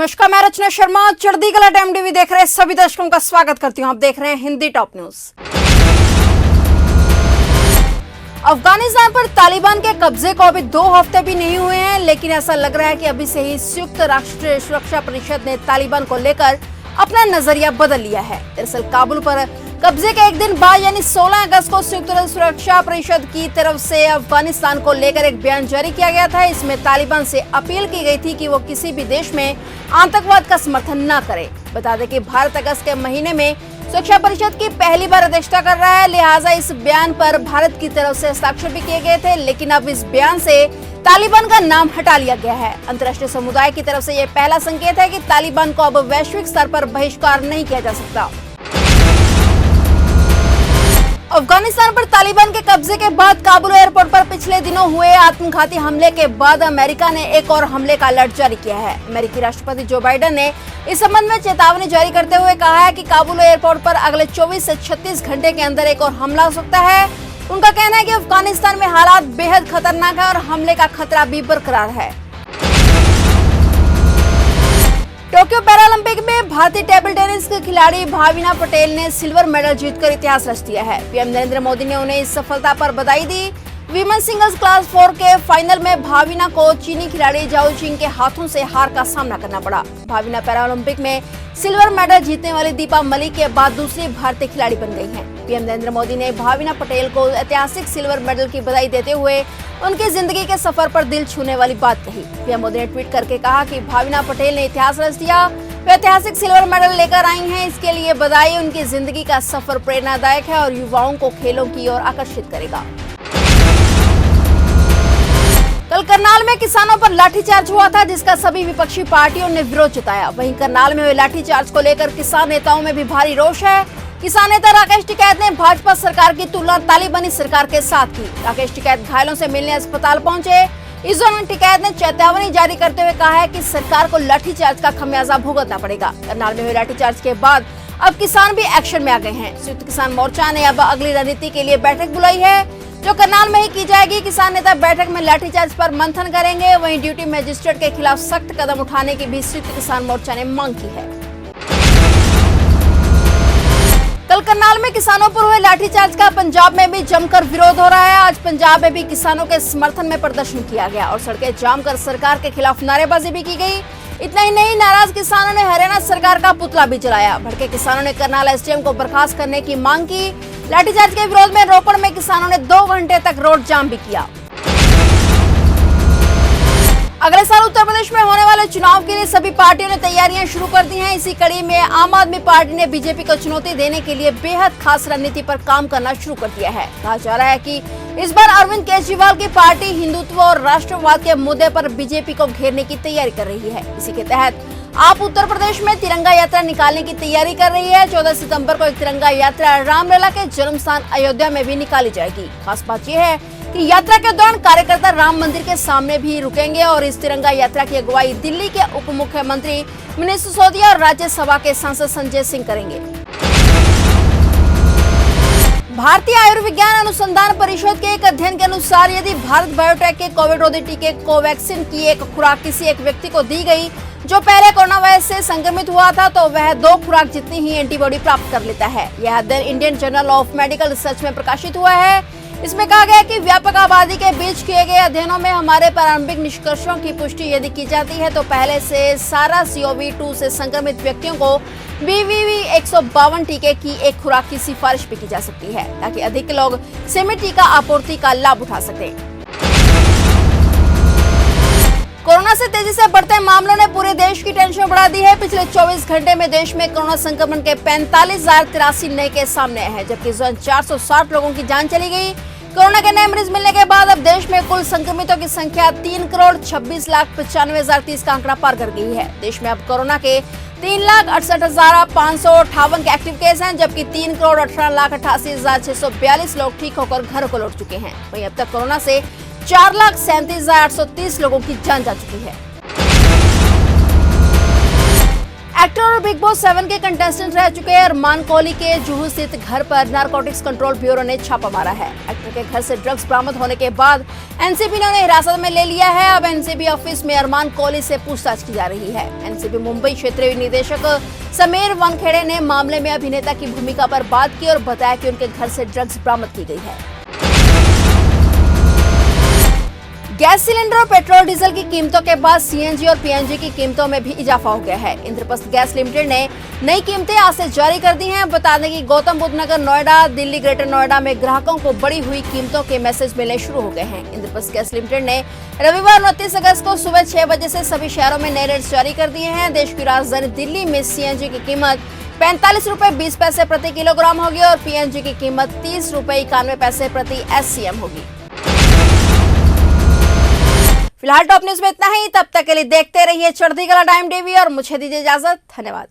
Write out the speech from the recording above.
नमस्कार, मैं रचना शर्मा। चढ़ती कला टाइम टीवी देख रहे सभी दर्शकों का स्वागत करती हूं। आप देख रहे हैं हिंदी टॉप न्यूज। अफगानिस्तान पर तालिबान के कब्जे को अभी 2 हफ्ते भी नहीं हुए हैं, लेकिन ऐसा लग रहा है कि अभी से ही संयुक्त राष्ट्र सुरक्षा परिषद ने तालिबान को लेकर अपना नजरिया बदल लिया है। दरअसल काबुल पर कब्जे के एक दिन बाद यानी 16 अगस्त को संयुक्त राष्ट्र सुरक्षा परिषद की तरफ से अफगानिस्तान को लेकर एक बयान जारी किया गया था। इसमें तालिबान से अपील की गई थी कि वो किसी भी देश में आतंकवाद का समर्थन न करे। बता दें कि भारत अगस्त के महीने में सुरक्षा परिषद की पहली बार अध्यक्षता कर रहा है, लिहाजा इस बयान पर भारत की तरफ से हस्ताक्षर भी किए गए थे, लेकिन अब इस बयान से तालिबान का नाम हटा लिया गया है। अंतर्राष्ट्रीय समुदाय की तरफ से यह पहला संकेत है कि तालिबान को अब वैश्विक स्तर पर बहिष्कार नहीं किया जा सकता। अफगानिस्तान पर तालिबान के कब्जे के बाद काबुल एयरपोर्ट पर पिछले दिनों हुए आत्मघाती हमले के बाद अमेरिका ने एक और हमले का अलर्ट जारी किया है। अमेरिकी राष्ट्रपति जो बाइडेन ने इस संबंध में चेतावनी जारी करते हुए कहा है कि काबुल एयरपोर्ट पर अगले 24 से 36 घंटे के अंदर एक और हमला हो सकता है। उनका कहना है कि अफगानिस्तान में हालात बेहद खतरनाक है और हमले का खतरा भी बरकरार है। टोक्यो पैरालंपिक में भारतीय टेबल टेनिस के खिलाड़ी भाविना पटेल ने सिल्वर मेडल जीतकर इतिहास रच दिया है। पीएम नरेंद्र मोदी ने उन्हें इस सफलता पर बधाई दी। वीमेन सिंगल्स क्लास 4 के फाइनल में भाविना को चीनी खिलाड़ी जाओ चिंग के हाथों से हार का सामना करना पड़ा। भाविना पैरालंपिक में सिल्वर मेडल जीतने वाली दीपा मलिक के बाद दूसरी भारतीय खिलाड़ी बन गई हैं। पीएम नरेंद्र मोदी ने भाविना पटेल को ऐतिहासिक सिल्वर मेडल की बधाई देते हुए उनकी जिंदगी के सफर पर दिल छूने वाली बात कही। पीएम मोदी ने ट्वीट करके कहा कि भाविना पटेल ने इतिहास रच दिया, वे ऐतिहासिक सिल्वर मेडल लेकर आई हैं, इसके लिए बधाई। उनकी जिंदगी का सफर प्रेरणादायक है और युवाओं को खेलों की ओर आकर्षित करेगा। कल करनाल में किसानों पर लाठीचार्ज हुआ था, जिसका सभी विपक्षी पार्टियों ने विरोध जताया। वहीं करनाल में हुए लाठीचार्ज को लेकर किसान नेताओं में भी भारी रोष है। किसान नेता राकेश टिकैत ने भाजपा सरकार की तुलना तालिबानी सरकार के साथ की। राकेश टिकैत घायलों से मिलने अस्पताल पहुंचे। इस दौरान टिकैत ने चेतावनी जारी करते हुए कहा है कि सरकार को लाठीचार्ज का खमियाजा भुगतना पड़ेगा। करनाल में हुए लाठीचार्ज के बाद अब किसान भी एक्शन में आ गए हैं। संयुक्त किसान मोर्चा ने अब अगली रणनीति के लिए बैठक बुलाई है, जो करनाल में ही की जाएगी। किसान नेता बैठक में लाठीचार्ज पर मंथन करेंगे। वहीं ड्यूटी मजिस्ट्रेट के खिलाफ सख्त कदम उठाने की भी संयुक्त किसान मोर्चा ने मांग की है। कल करनाल में किसानों पर हुए लाठीचार्ज का पंजाब में भी जमकर विरोध हो रहा है। आज पंजाब में भी किसानों के समर्थन में प्रदर्शन किया गया और सड़कें जाम कर सरकार के खिलाफ नारेबाजी भी की गई। इतना ही नहीं, नाराज किसानों ने हरियाणा सरकार का पुतला भी जलाया। भड़के किसानों ने करनाल एसडीएम को बर्खास्त करने की मांग की। लाठीचार्ज के विरोध में रोपड़ में किसानों ने 2 घंटे तक रोड जाम भी किया। अगले साल उत्तर प्रदेश में होने वाले चुनाव के लिए सभी पार्टियों ने तैयारियां शुरू कर दी हैं। इसी कड़ी में आम आदमी पार्टी ने बीजेपी को चुनौती देने के लिए बेहद खास रणनीति पर काम करना शुरू कर दिया है। कहा जा रहा है कि इस बार अरविंद केजरीवाल की पार्टी हिंदुत्व और राष्ट्रवाद के मुद्दे पर बीजेपी को घेरने की तैयारी कर रही है। इसी के तहत आप उत्तर प्रदेश में तिरंगा यात्रा निकालने की तैयारी कर रही है। 14 सितंबर को एक तिरंगा यात्रा रामलला के जन्म स्थान अयोध्या में भी निकाली जाएगी। खास बात यह है कि यात्रा के दौरान कार्यकर्ता राम मंदिर के सामने भी रुकेंगे और इस तिरंगा यात्रा की अगुवाई दिल्ली के उप मुख्यमंत्री मनीष सिसोदिया और राज्यसभा के सांसद संजय सिंह करेंगे। भारतीय आयुर्विज्ञान अनुसंधान परिषद के एक अध्ययन के अनुसार यदि भारत बायोटेक के कोविड रोधी टीके कोवैक्सीन की एक खुराक किसी एक व्यक्ति को दी गई जो पहले कोरोना वायरस से संक्रमित हुआ था, तो वह 2 खुराक जितनी ही एंटीबॉडी प्राप्त कर लेता है। यह अध्ययन Indian journal of medical research में प्रकाशित हुआ है। इसमें कहा गया कि व्यापक आबादी के बीच किए गए अध्ययनों में हमारे प्रारंभिक निष्कर्षों की पुष्टि यदि की जाती है तो पहले से सारा COV-2 से संक्रमित व्यक्तियों को BVV 152 टीके की एक खुराक की सिफारिश भी की जा सकती है, ताकि अधिक लोग सीमित टीका आपूर्ति का लाभ उठा सकें। कोरोना से तेजी से बढ़ते मामलों ने पूरे देश की टेंशन बढ़ा दी है। पिछले 24 घंटे में देश में कोरोना संक्रमण के 45,083 नए केस सामने आए हैं, जबकि इस दौरान 460 लोगों की जान चली गई। कोरोना के नए मरीज मिलने के बाद अब देश में कुल संक्रमितों की संख्या 3,26,95,030 का आंकड़ा पार कर गई है। देश में अब कोरोना के 3,68,558 के एक्टिव केस हैं, जबकि 3,18,88,642 लोग ठीक होकर घर को लौट चुके हैं। वहीं अब तक कोरोना से 4,37,830 लोगों की जान जा चुकी है। एक्टर और बिग बॉस 7 के कंटेस्टेंट रह चुके अरमान कोहली के जुहू स्थित घर पर नारकोटिक्स कंट्रोल ब्यूरो ने छापा मारा है। एक्टर के घर से ड्रग्स बरामद होने के बाद एनसीबी ने उन्हें हिरासत में ले लिया है। अब एनसीबी ऑफिस में अरमान कोहली से पूछताछ की जा रही है। एनसीबी मुंबई क्षेत्रीय निदेशक समीर वानखेड़े ने मामले में अभिनेता की भूमिका पर बात की और बताया कि उनके घर से ड्रग्स बरामद की गई है। गैस सिलेंडर और पेट्रोल डीजल की कीमतों के बाद सीएनजी और पीएनजी की कीमतों में भी इजाफा हो गया है। इंद्रप्रस्थ गैस लिमिटेड ने नई कीमतें आज से जारी कर दी हैं। बता दें कि गौतम बुद्ध नगर, नोएडा, दिल्ली, ग्रेटर नोएडा में ग्राहकों को बढ़ी हुई कीमतों के मैसेज मिलने शुरू हो गए हैं। इंद्रप्रस्थ गैस लिमिटेड ने रविवार 29 अगस्त को सुबह 6 बजे से सभी शहरों में नए रेट्स जारी कर दिए हैं। देश की राजधानी दिल्ली में सीएनजी की कीमत 45 रुपए 20 पैसे प्रति किलोग्राम होगी और पीएनजी की कीमत 30 रुपए 91 पैसे प्रति एससीएम होगी। फिलहाल टॉप न्यूज में इतना ही। तब तक के लिए देखते रहिए चढ़ती कला टाइम टीवी और मुझे दीजिए इजाजत। धन्यवाद।